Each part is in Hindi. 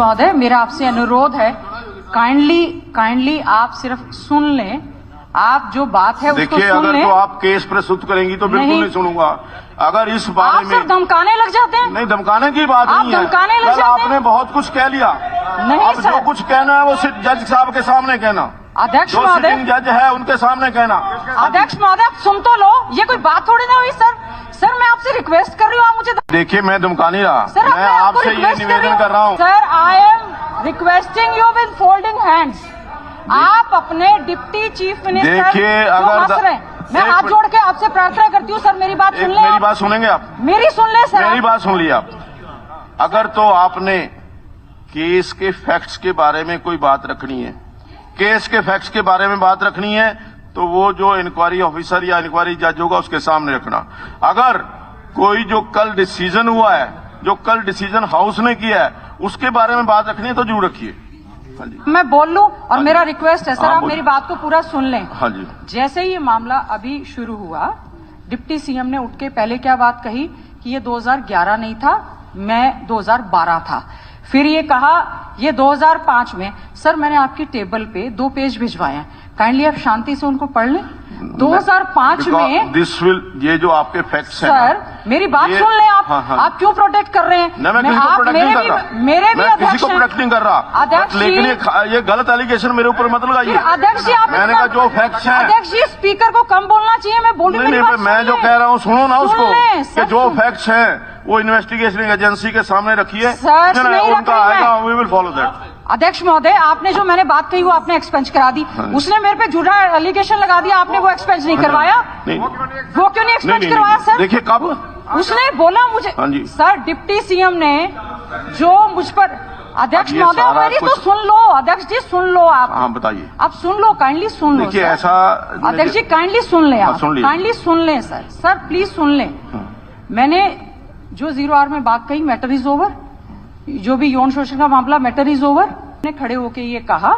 महोदय, मेरा आपसे अनुरोध है, काइंडली आप सिर्फ सुन लें। आप जो बात है उसको सुन लें। अगर तो आप केस प्रस्तुत करेंगी तो बिल्कुल नहीं सुनूंगा। अगर इस बारे में आप धमकाने लग जाते हैं। नहीं, धमकाने की बात नहीं है। आप धमकाने लग जाते हैं। आपने बहुत कुछ कह लिया। नहीं सर, जो कुछ कहना है वो सिर्फ जज साहब के सामने कहना। अध्यक्ष जो महोदय, सिटिंग जज है उनके सामने कहना। अध्यक्ष महोदय आप सुन तो लो, ये कोई बात थोड़ी ना हुई सर। सर मैं आपसे रिक्वेस्ट कर रही हूँ, आप मुझे देखिए, मैं धमका नहीं रहा। सर, मैं आपसे ये निवेदन कर रहा हूँ। Sir I am requesting you with folding hands. आप अपने डिप्टी चीफ मिनिस्टर, देखिए, अगर मैं हाथ जोड़ के आपसे प्रार्थना करती हूँ सर, मेरी बात सुन ले। मेरी बात सुनेंगे आप? मेरी सुन ले सर। मेरी बात सुन ली आप। अगर तो आपने केस के फैक्ट्स के बारे में कोई बात रखनी है, केस के फैक्ट्स के बारे में बात रखनी है, तो वो जो इंक्वायरी ऑफिसर या इंक्वायरी जज होगा उसके सामने रखना। अगर कोई जो कल डिसीजन हुआ है, जो कल डिसीजन हाउस ने किया है, उसके बारे में बात रखनी है तो जरूर रखिए। हाँ जी, मैं बोल लूं, और मेरा रिक्वेस्ट है सर, आप मेरी बात को पूरा सुन लें। हाँ जी। जैसे ही ये मामला अभी शुरू हुआ, डिप्टी सीएम ने उठ के पहले क्या बात कही कि ये 2011 नहीं था, मैं 2012 था। फिर ये कहा ये 2005 में। सर मैंने आपकी टेबल पे 2 पेज भिजवाए हैं, काइंडली आप शांति से उनको पढ़ लें। 2005 में ये जो आपके फैक्ट्स हैं सर, मेरी बात सुन लें आप। हाँ। आप क्यों प्रोटेक्ट कर रहे हैं? मैं किसी को प्रोटेक्ट नहीं कर रहा। मेरे भी किसी को प्रोटेक्ट नहीं कर रहा अध्यक्ष, लेकिन ये गलत एलिगेशन मेरे ऊपर मत लगाइए। अध्यक्ष जी आप, मैंने कहा जो फैक्ट्स हैं। अध्यक्ष जी स्पीकर को कम बोलना चाहिए, मैं बोल रही हूँ। मैं जो कह रहा हूँ सुनो ना उसको, कि जो फैक्ट्स हैं वो इन्वेस्टिगेशन एजेंसी के सामने रखिए। उनका आएगा, वी विल फॉलो दैट। अध्यक्ष महोदय, आपने जो मैंने बात कही वो आपने एक्सपेंस करा दी। उसने मेरे पे झूठा एलिगेशन लगा दिया, आपने वो एक्सपेंस नहीं करवाया। वो क्यों नहीं एक्सपेंस करवाया सर? देखिए कब उसने बोला मुझे। सर डिप्टी सीएम ने जो मुझ पर, अध्यक्ष महोदय मेरी तो सुन लो। अध्यक्ष जी सुन लो आप। हाँ बताइए। आप सुन लो, काइंडली सुन लो। देखिए ऐसा, अध्यक्ष जी काइंडली सुन लें आप, काइंडली सुन लें सर। सर प्लीज सुन लें। मैंने जो 0 में बात कही, मैटर इज ओवर। जो भी यौन शोषण का मामला, मैटर इज ओवर। ने खड़े होके ये कहा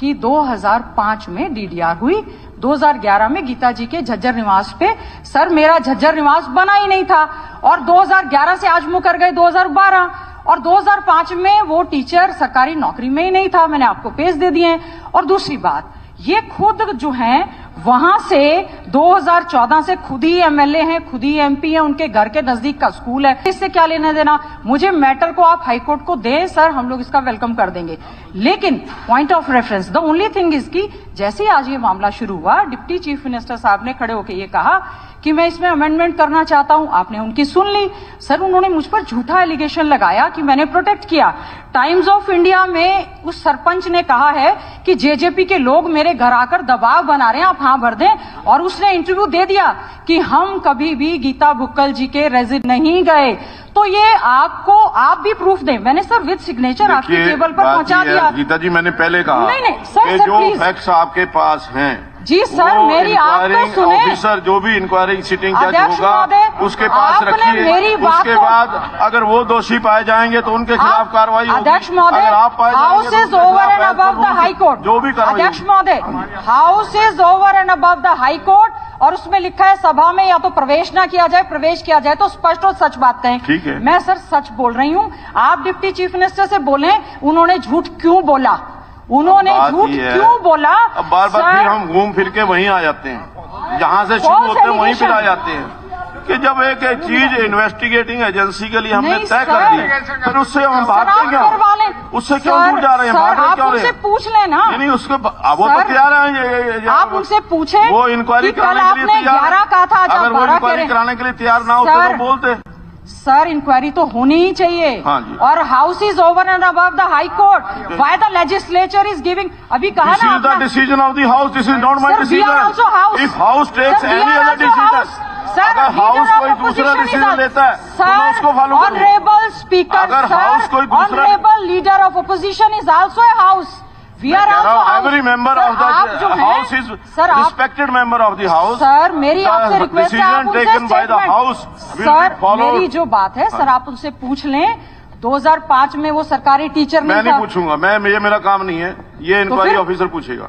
कि 2005 में डीडीआर हुई, 2011 में गीता जी के झज्जर निवास पे। सर मेरा झज्जर निवास बना ही नहीं था, और 2011 से आज मुकर गए 2012, और 2005 में वो टीचर सरकारी नौकरी में ही नहीं था। मैंने आपको पेज दे दिए हैं। और दूसरी बात, ये खुद जो हैं वहां से 2014 से खुद ही एमएलए हैं, खुद ही एमपी हैं, उनके घर के नजदीक का स्कूल है। इससे क्या लेना देना? मुझे मैटर को आप हाईकोर्ट को दें सर, हम लोग इसका वेलकम कर देंगे। लेकिन point of reference, the only thing is की जैसे ही आज ये मामला शुरू हुआ, डिप्टी चीफ मिनिस्टर साहब ने खड़े होकर ये कहा कि मैं इसमें अमेंडमेंट करना चाहता हूं। आपने उनकी सुन ली। सर उन्होंने मुझ पर झूठा एलिगेशन लगाया कि मैंने प्रोटेक्ट किया। टाइम्स ऑफ इंडिया में उस सरपंच ने कहा है कि जेजेपी के लोग मेरे घर आकर दबाव बना रहे हैं, आप हाँ भर दें। और उसने इंटरव्यू दे दिया कि हम कभी भी गीता भुक्कल जी के रेजिड नहीं गए। तो ये आपको, आप भी प्रूफ दें। मैंने सर विद सिग्नेचर आपकी टेबल पर पहुंचा दिया। गीता जी मैंने पहले कहा नहीं सर, जो फैक्ट्स आपके पास हैं जी सर, मेरी आप तो सुने। ऑफिसर जो भी इंक्वायरिंग सिटिंग जज होगा उसके पास रखिए। उसके बाद अगर वो दोषी पाए जाएंगे तो उनके खिलाफ कार्रवाई होगी। अध्यक्ष महोदय, house is over and above the high court. जो भी अध्यक्ष महोदय, house is over and above the high court. और उसमें लिखा है सभा में या तो प्रवेश ना किया जाए, प्रवेश किया जाए तो स्पष्ट और सच बात कहें। ठीक है, मैं सर सच बोल रही हूँ। आप डिप्टी चीफ मिनिस्टर से बोलें उन्होंने झूठ क्यों बोला, उन्होंने झूठ क्यों बोला। अब बार बार फिर हम घूम फिर के वहीं आ जाते हैं, जहां से शुरू होते हैं वहीं फिर आ जाते हैं कि जब एक चीज इन्वेस्टिगेटिंग एजेंसी के लिए हमने तय कर दी, फिर उससे हम भागते क्या? उससे क्यों दूर जा रहे हैं? भाग रहे क्यों? उनसे पूछ लेना। नहीं उसको वो तो तैयार है। आप उनसे पूछे, वो इंक्वायरी कराने के लिए तैयार है। अगर वो इंक्वायरी कराने के लिए तैयार ना होते तो बोलते। सर इंक्वायरी तो होनी ही चाहिए। हाँ जी। और house is over and above the high court. Why the legislature is giving, अभी कहा ना, this is the decision of the house, this is not my decision. If house takes any other decision, अगर हाउस कोई दूसरा डिसीजन लेता है तो मैं उसको फॉलो करूं। ऑनरेबल स्पीकर, अगर हाउस कोई दूसरा, honourable leader of opposition is also a house. We are also every member of the house is respected member of the house. Sir मेरी आपसे रिक्वेस्ट है, आप उनसे taken by the house will be followed. मेरी जो बात है सर आप उनसे पूछ लें। 2005 में वो सरकारी टीचर नहीं था। मैं नहीं पूछूंगा, ये मेरा काम नहीं है, ये इंक्वायरी ऑफिसर पूछेगा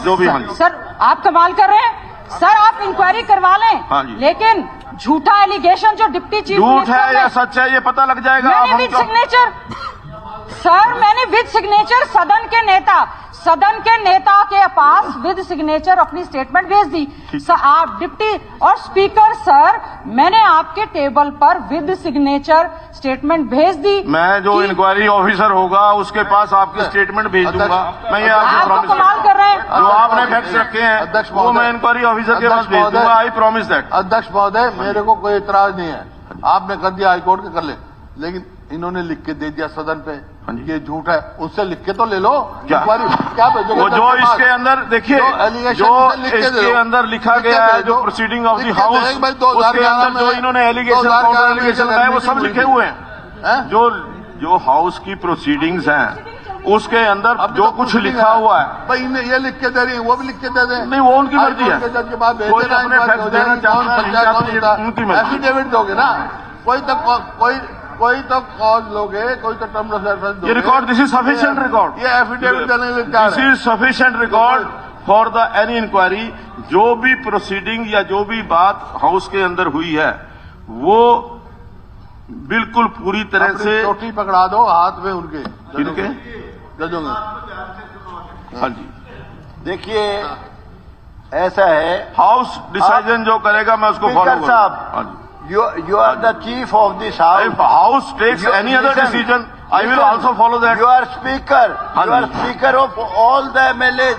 जो भी। हाँ जी सर आप कमाल कर रहे हैं। सर आप इंक्वायरी करवा लें। हाँ जी। लेकिन झूठा एलिगेशन जो डिप्टी चीफ झूठ है या सच है ये पता लग जाएगा। सिग्नेचर सर मैंने विद सिग्नेचर सदन के नेता के पास विद सिग्नेचर अपनी स्टेटमेंट भेज दी। सर आप डिप्टी और स्पीकर सर, मैंने आपके टेबल पर विद सिग्नेचर स्टेटमेंट भेज दी। मैं जो इंक्वायरी ऑफिसर होगा उसके पास आपकी स्टेटमेंट भेज दूंगा। मैं ये आपसे आप प्रॉमिस कमाल कर रहे हैं। जो आपने फैक्ट्स रखे हैं वो मैं इंक्वायरी ऑफिसर के पास भेज दूंगा। I promise that. अध्यक्ष महोदय, मेरे को कोई इतराज नहीं है, आपने कर दिया हाईकोर्ट के कर ले, लेकिन इन्होंने लिख के दे दिया सदन पे ये झूठ है, उनसे लिख के तो ले लो। क्या भेजोगे? वो जो इसके अंदर देखिए जो इसके अंदर लिखा गया है, जो प्रोसीडिंग ऑफ द हाउस उसके अंदर जो इन्होंने एलिगेशन लगाए वो सब लिखे हुए हैं। जो हाउस की प्रोसीडिंग्स हैं उसके अंदर जो कुछ लिखा हुआ है, भाई इन्हें ये लिख के दे रही है, वो भी लिख के दे दें। नहीं वो उनकी मर्जी है। कोई अपने फैक्ट देना चाहता है उनकी मर्जी। एफिडेविट दोगे ना, कोई तो कॉज लोगे, कोई तो टर्म ऑफ रेफरेंस दोगे। ये record this is sufficient record. ये एफिडेविट देने के लिए क्या है? This is sufficient record for the any inquiry. जो भी प्रोसीडिंग या जो भी बात हाउस के अंदर हुई है वो बिल्कुल पूरी तरह से चोटी पकड़ा दो हाथ में उनके जजों में। हाँ जी, देखिए ऐसा है, हाउस डिसीजन जो करेगा मैं उसको फॉलो स्पीकर साहब, you are the chief of this house. If house takes any other decision, I will also follow that. You are speaker of all the MLAs.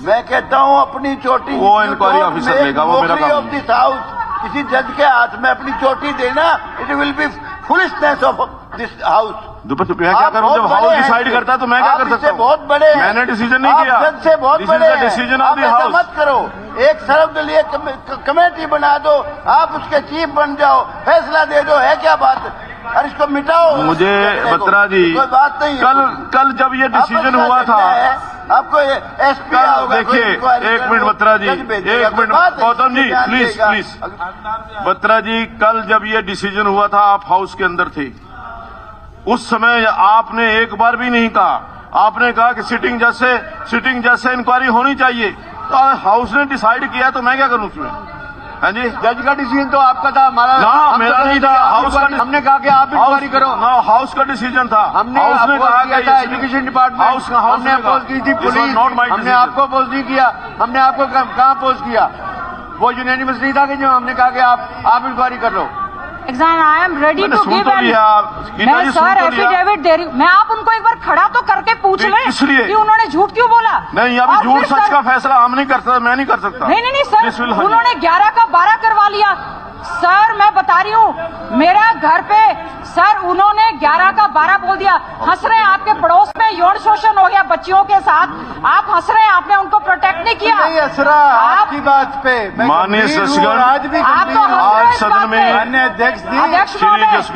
मैं कहता हूँ अपनी चोटी वो इंक्वायरी ऑफिसर लेगा, वो मेरा काम ऑफ दिस हाउस किसी जज के हाथ में अपनी चोटी देना, it will be foolishness of this house. मैं क्या करूँ? जब हाउस डिसाइड करता है तो मैं क्या कर सकता हूँ? बहुत बड़े मैंने डिसीजन नहीं किया। जज से बहुत बड़े डिसीजन ऑफ द हाउस। मत करो, एक सरब के लिए कमेटी बना दो, आप उसके चीफ बन जाओ, फैसला दे दो, है क्या बात? और इसको मिटाओ। मुझे बत्रा जी, कोई बात नहीं। कल जब ये डिसीजन हुआ था, आपको एसपी देखिए एक मिनट बत्रा जी, एक मिनट गौतम जी, प्लीज बत्रा जी, कल जब ये डिसीजन हुआ था आप हाउस के अंदर थे, उस समय आपने एक बार भी नहीं कहा, आपने कहा कि सिटिंग जज से इंक्वायरी होनी चाहिए। तो हाउस ने डिसाइड किया तो मैं क्या करूं उसमें? हाँ जी, जज का डिसीजन तो आपका था, हमारा ना, मेरा नहीं था। हाउस का हमने कहा कि आप इंक्वायरी करो ना, हाउस का डिसीजन था। हमने कहा था एजुकेशन डिपार्टमेंट, हमने अपोज की थी पुलिस, हमने आपको अपोज नहीं किया। हमने आपको कहाँ अपोज किया? वो यूनानिमस नहीं था कि जो हमने कहा कि आप इंक्वायरी कर लो। I am ready to give मैं सर एफिडेविट दे रही हूँ। मैं आप उनको एक बार खड़ा तो करके पूछ लें कि उन्होंने झूठ क्यों बोला। नहीं, अभी झूठ सच का फैसला हम नहीं कर सकते, मैं नहीं कर सकता। नहीं सर, उन्होंने 11 का 12 करवा लिया। सर मैं बता रही हूँ, मेरा घर पे सर उन्होंने 11 का 12 बोल दिया। हंस रहे हैं, आपके पड़ोस में यौन शोषण हो गया बच्चियों के साथ, आप हंस रहे हैं, आपने उनको प्रोटेक्ट नहीं किया। नहीं हंस रहा आपकी बात पे, माननीय सदस्य आज भी आज सदन में अध्यक्ष अध्यक्ष महोदय,